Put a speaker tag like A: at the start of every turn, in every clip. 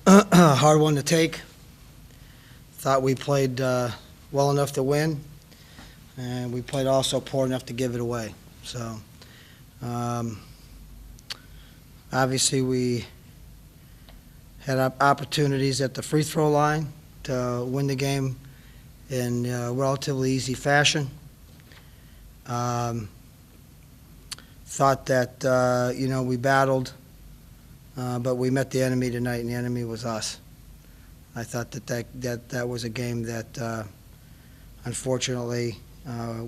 A: hard one to take. Thought we played well enough to win, and we played also poor enough to give it away. So, obviously, we had opportunities at the free throw line to win the game in relatively easy fashion. Thought that, we battled, but we met the enemy tonight, and the enemy was us. I thought that was a game that, unfortunately,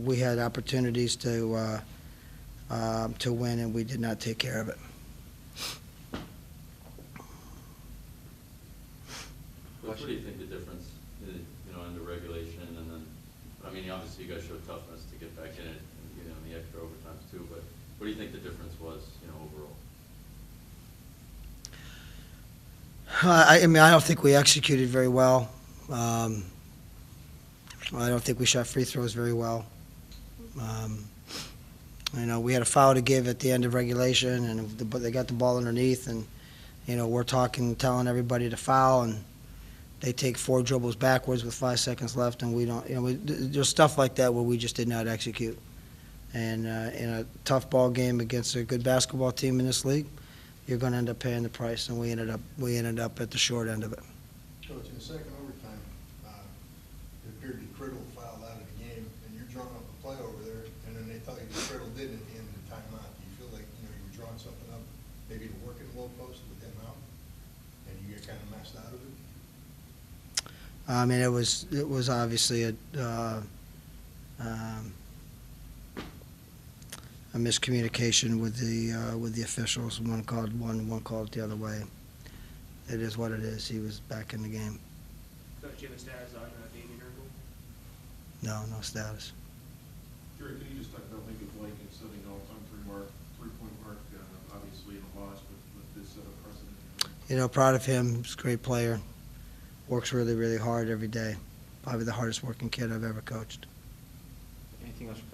A: we had opportunities to win, and we did not take care of it.
B: What do you think the difference, in the regulation, and then, obviously you guys showed toughness to get back in it, and, in the extra overtimes too, but what do you think the difference was, overall?
A: I don't think we executed very well. I don't think we shot free throws very well. We had a foul to give at the end of regulation, and they got the ball underneath, and we're telling everybody to foul, and they take 4 dribbles backwards with 5 seconds left, and we don't. There's stuff like that where we just did not execute. And in a tough ball game against a good basketball team in this league, you're going to end up paying the price, and we ended up at the short end of it.
C: Coach, in the second overtime, it appeared that Criddle fouled out of the game, and you're drawing up a play over there, and then they tell you that Criddle did at the end of the timeout. Do you feel like you were drawing something up, maybe to work in the low post with him out, and you get kind of messed out of it?
A: It was obviously a miscommunication with the officials. One called one called the other way. It is what it is. He was back in the game.
D: So, do you have a status on Damien Erkel?
A: No status.
E: Jerry, can you just talk about maybe Blake and setting an all-time three-point mark, obviously in a loss, with this precedent?
A: Proud of him. He's a great player. Works really, really hard every day. Probably the hardest working kid I've ever coached.
F: Anything else, Coach?